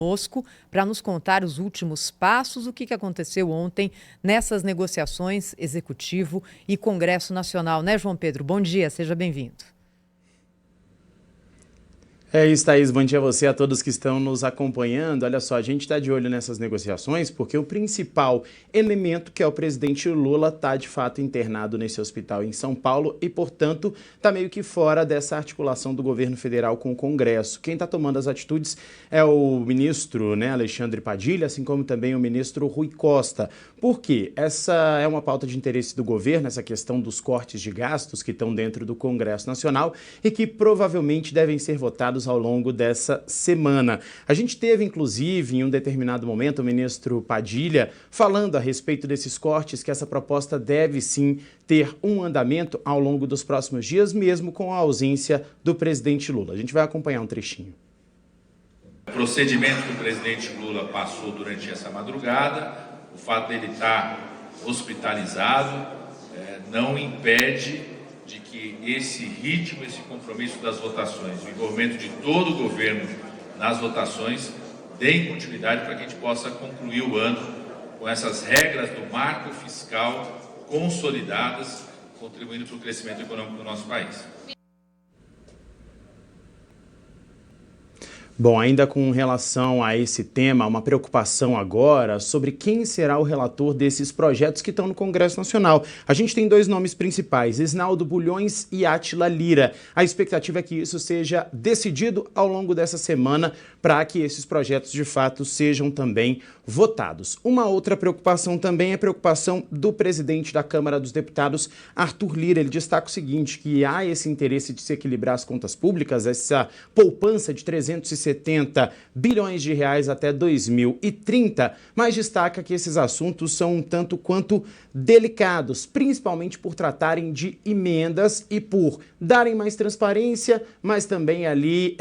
conosco para nos contar os últimos passos, o que aconteceu ontem nessas negociações Executivo e Congresso Nacional, né, João Pedro? Bom dia, seja bem-vindo. É isso, Thaís. Bom dia a você, a todos que estão nos acompanhando. Olha só, a gente está de olho nessas negociações porque o principal elemento, que é o presidente Lula, está de fato internado nesse hospital em São Paulo e, portanto, está meio que fora dessa articulação do governo federal com o Congresso. Quem está tomando as atitudes é o ministro, Alexandre Padilha, assim como também o ministro Rui Costa. Por quê? Essa é uma pauta de interesse do governo, essa questão dos cortes de gastos que estão dentro do Congresso Nacional e que provavelmente devem ser votados ao longo dessa semana. A gente teve, inclusive, em um determinado momento, o ministro Padilha falando a respeito desses cortes, que essa proposta deve sim ter um andamento ao longo dos próximos dias, mesmo com a ausência do presidente Lula. A gente vai acompanhar um trechinho. O procedimento que o presidente Lula passou durante essa madrugada, o fato dele estar hospitalizado, não impede de que esse ritmo, esse compromisso das votações, o envolvimento de todo o governo nas votações, deem continuidade para que a gente possa concluir o ano com essas regras do marco fiscal consolidadas, contribuindo para o crescimento econômico do nosso país. Bom, ainda com relação a esse tema, uma preocupação agora sobre quem será o relator desses projetos que estão no Congresso Nacional. A gente tem dois nomes principais, Isnaldo Bulhões e Átila Lira. A expectativa é que isso seja decidido ao longo dessa semana para que esses projetos de fato sejam também votados. Uma outra preocupação também é a preocupação do presidente da Câmara dos Deputados, Arthur Lira. Ele destaca o seguinte, que há esse interesse de se equilibrar as contas públicas, essa poupança de 370 bilhões de reais até 2030, mas destaca que esses assuntos são um tanto quanto delicados, principalmente por tratarem de emendas e por darem mais transparência, mas também ali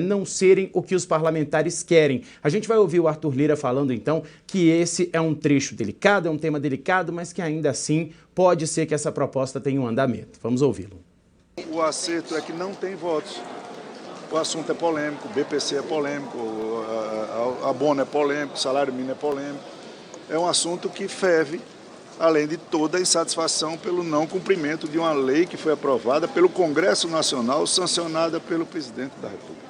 não serem o que os parlamentares querem. A gente vai ouvir o Arthur Lira falando então que esse é um trecho delicado, é um tema delicado, mas que ainda assim pode ser que essa proposta tenha um andamento. Vamos ouvi-lo. O acerto é que não tem votos. O assunto é polêmico, o BPC é polêmico, a abono é polêmico, o salário mínimo é polêmico. É um assunto que ferve, além de toda a insatisfação pelo não cumprimento de uma lei que foi aprovada pelo Congresso Nacional, sancionada pelo presidente da República.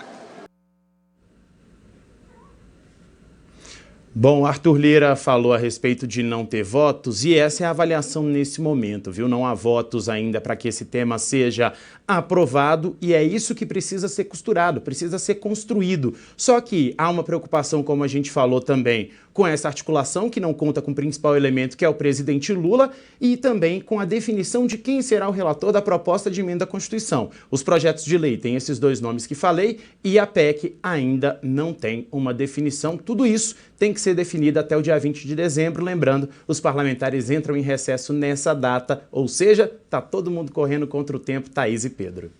Bom, Arthur Lira falou a respeito de não ter votos e essa é a avaliação nesse momento, viu? Não há votos ainda para que esse tema seja aprovado e é isso que precisa ser costurado, precisa ser construído. Só que há uma preocupação, como a gente falou também, com essa articulação que não conta com o principal elemento, que é o presidente Lula, e também com a definição de quem será o relator da proposta de emenda à Constituição. Os projetos de lei têm esses dois nomes que falei e a PEC ainda não tem uma definição. Tudo isso tem que ser definido até o dia 20 de dezembro. Lembrando, os parlamentares entram em recesso nessa data, ou seja, está todo mundo correndo contra o tempo, Thaís e Pedro.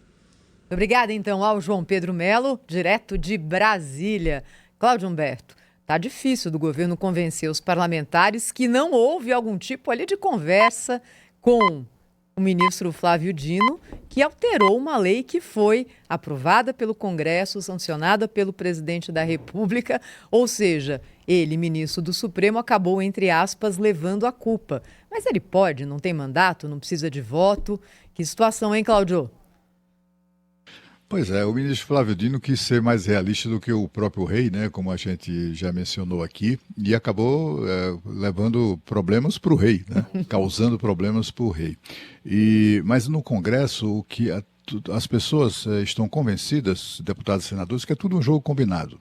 Obrigada, então, ao João Pedro Melo, direto de Brasília. Cláudio Humberto, tá difícil do governo convencer os parlamentares que não houve algum tipo ali de conversa com o ministro Flávio Dino, que alterou uma lei que foi aprovada pelo Congresso, sancionada pelo presidente da República, ou seja, ele, ministro do Supremo, acabou, entre aspas, levando a culpa. Mas ele pode, não tem mandato, não precisa de voto. Que situação, hein, Cláudio? Pois é, o ministro Flávio Dino quis ser mais realista do que o próprio rei, né, como a gente já mencionou aqui, e acabou levando problemas para o rei, né, causando problemas para o rei. Mas no Congresso, as pessoas estão convencidas, deputados e senadores, que é tudo um jogo combinado.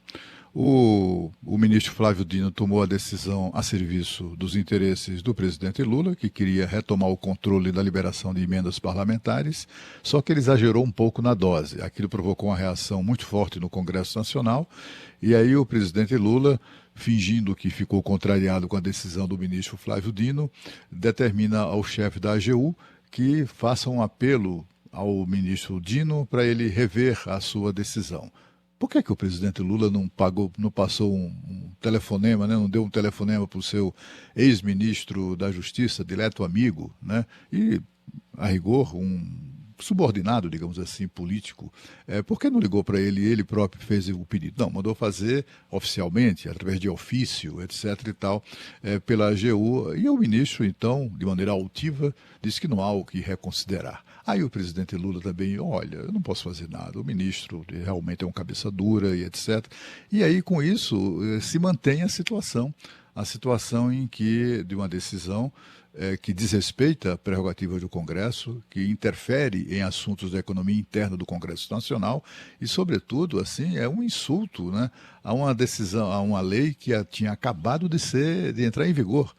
O ministro Flávio Dino tomou a decisão a serviço dos interesses do presidente Lula, que queria retomar o controle da liberação de emendas parlamentares, só que ele exagerou um pouco na dose. Aquilo provocou uma reação muito forte no Congresso Nacional, e aí o presidente Lula, fingindo que ficou contrariado com a decisão do ministro Flávio Dino, determina ao chefe da AGU que faça um apelo ao ministro Dino para ele rever a sua decisão. Por que o presidente Lula não passou um telefonema, né? Não deu um telefonema para o seu ex-ministro da Justiça, direto amigo, né? E, a rigor, subordinado, digamos assim, político, por que não ligou para ele e ele próprio fez o pedido? Não, mandou fazer oficialmente, através de ofício, etc. e tal, pela AGU. E o ministro, então, de maneira altiva, disse que não há o que reconsiderar. Aí o presidente Lula também, olha, eu não posso fazer nada, o ministro realmente é um cabeça dura e etc. E aí, com isso, se mantém a situação em que, de uma decisão que desrespeita a prerrogativa do Congresso, que interfere em assuntos da economia interna do Congresso Nacional e, sobretudo, assim, é um insulto, né, a uma decisão, a uma lei que tinha acabado de entrar em vigor.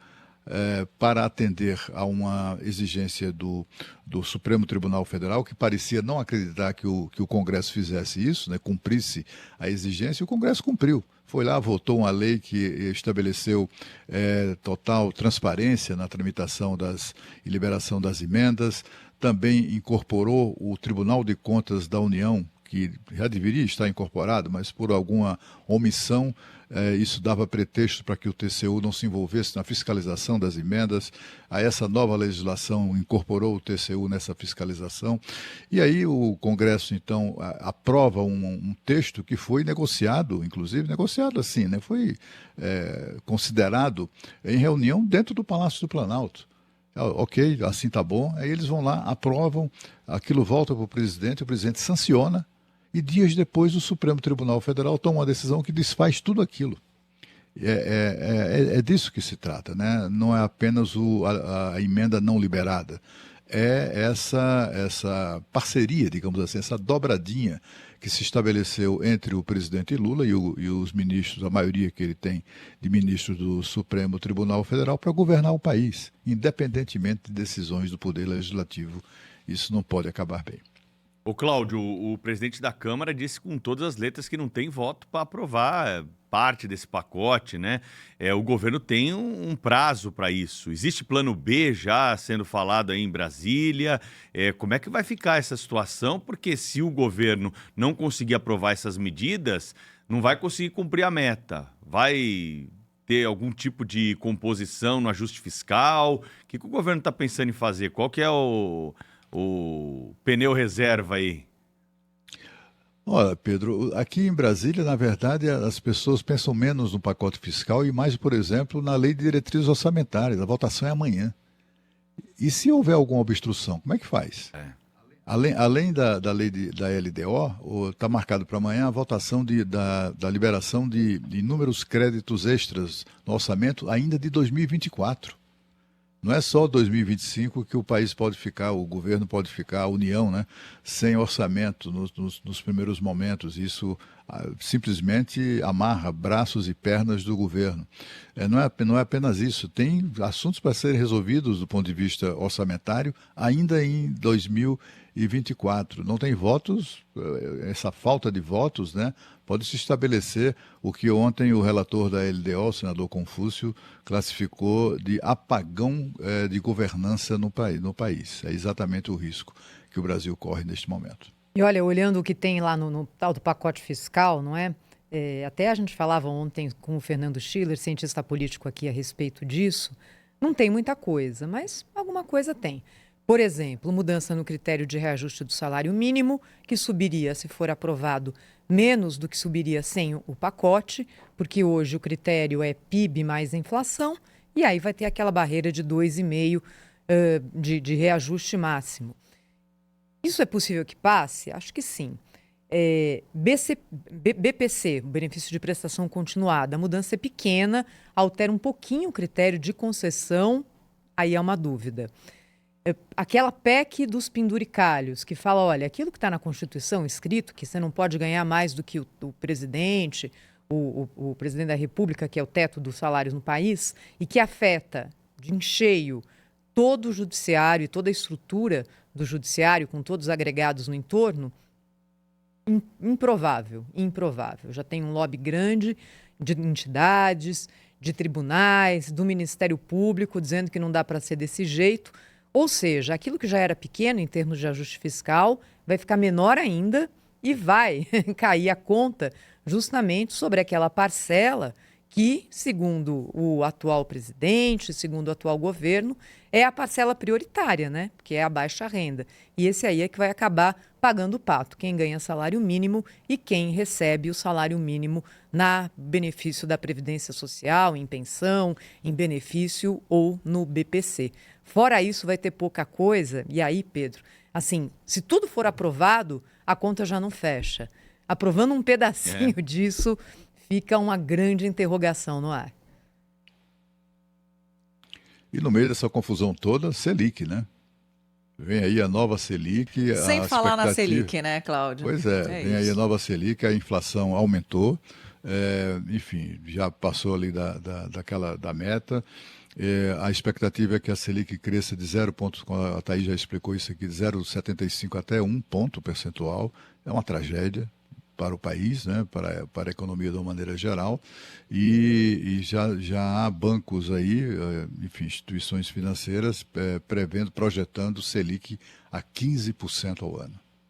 Para atender a uma exigência do Supremo Tribunal Federal, que parecia não acreditar que o Congresso fizesse isso, né, cumprisse a exigência, e o Congresso cumpriu. Foi lá, votou uma lei que estabeleceu total transparência na tramitação e liberação das emendas, também incorporou o Tribunal de Contas da União, que já deveria estar incorporado, mas por alguma omissão, isso dava pretexto para que o TCU não se envolvesse na fiscalização das emendas. A essa nova legislação incorporou o TCU nessa fiscalização. E aí o Congresso, então, aprova um texto que foi negociado, inclusive, negociado assim, né? Foi considerado em reunião dentro do Palácio do Planalto. Ok, assim tá bom. Aí eles vão lá, aprovam, aquilo volta para o presidente sanciona, e dias depois o Supremo Tribunal Federal toma uma decisão que desfaz tudo aquilo. É disso que se trata, né? Não é apenas a emenda não liberada. É essa parceria, digamos assim, essa dobradinha que se estabeleceu entre o presidente Lula e os ministros, a maioria que ele tem de ministros do Supremo Tribunal Federal, para governar o país, independentemente de decisões do Poder Legislativo. Isso não pode acabar bem. Ô Cláudio, o presidente da Câmara disse com todas as letras que não tem voto para aprovar parte desse pacote, né? O governo tem um prazo para isso. Existe plano B já sendo falado aí em Brasília? Como é que vai ficar essa situação? Porque se o governo não conseguir aprovar essas medidas, não vai conseguir cumprir a meta. Vai ter algum tipo de composição no ajuste fiscal? O que o governo está pensando em fazer? Qual que é o pneu reserva aí? Olha, Pedro, aqui em Brasília, na verdade, as pessoas pensam menos no pacote fiscal e mais, por exemplo, na lei de diretrizes orçamentárias. A votação é amanhã. E se houver alguma obstrução, como é que faz? Além da lei da LDO, está marcado para amanhã a votação da liberação de inúmeros créditos extras no orçamento ainda de 2024. Não é só 2025 que o país pode ficar, o governo pode ficar, a União, né, sem orçamento nos primeiros momentos. Isso simplesmente amarra braços e pernas do governo. Não é apenas isso, tem assuntos para serem resolvidos do ponto de vista orçamentário ainda em 2024. Não tem votos, essa falta de votos, né, pode se estabelecer o que ontem o relator da LDO, o senador Confúcio, classificou de apagão de governança no país. É exatamente o risco que o Brasil corre neste momento. E olha, olhando o que tem lá no tal do pacote fiscal, não é? Até a gente falava ontem com o Fernando Schiller, cientista político aqui a respeito disso, não tem muita coisa, mas alguma coisa tem. Por exemplo, mudança no critério de reajuste do salário mínimo, que subiria, se for aprovado, menos do que subiria sem o pacote, porque hoje o critério é PIB mais inflação, e aí vai ter aquela barreira de 2,5% de reajuste máximo. Isso é possível que passe? Acho que sim. BPC, o benefício de prestação continuada, a mudança é pequena, altera um pouquinho o critério de concessão, aí é uma dúvida. Aquela PEC dos penduricalhos, que fala, olha, aquilo que está na Constituição escrito, que você não pode ganhar mais do que o presidente, o presidente da República, que é o teto dos salários no país, e que afeta de cheio todo o judiciário e toda a estrutura do judiciário, com todos os agregados no entorno, improvável. Já tem um lobby grande de entidades, de tribunais, do Ministério Público, dizendo que não dá para ser desse jeito. Ou seja, aquilo que já era pequeno em termos de ajuste fiscal vai ficar menor ainda e vai cair a conta justamente sobre aquela parcela que, segundo o atual presidente, segundo o atual governo, é a parcela prioritária, né? Que é a baixa renda. E esse aí é que vai acabar pagando o pato, quem ganha salário mínimo e quem recebe o salário mínimo na benefício da Previdência Social, em pensão, em benefício ou no BPC. Fora isso, vai ter pouca coisa. E aí, Pedro, assim, se tudo for aprovado, a conta já não fecha. Aprovando um pedacinho disso, fica uma grande interrogação no ar. E no meio dessa confusão toda, Selic, né? Vem aí a nova Selic. Sem falar na expectativa... Selic, né, Cláudio? Pois é, vem isso. aí a nova Selic, a inflação aumentou, enfim, já passou ali da meta. A expectativa é que a Selic cresça de 0 pontos, a Thaís já explicou isso aqui, de 0,75 até 1 ponto percentual. É uma tragédia para o país, né, para a economia de uma maneira geral, e já há bancos aí, enfim, instituições financeiras, projetando Selic a 15% ao ano.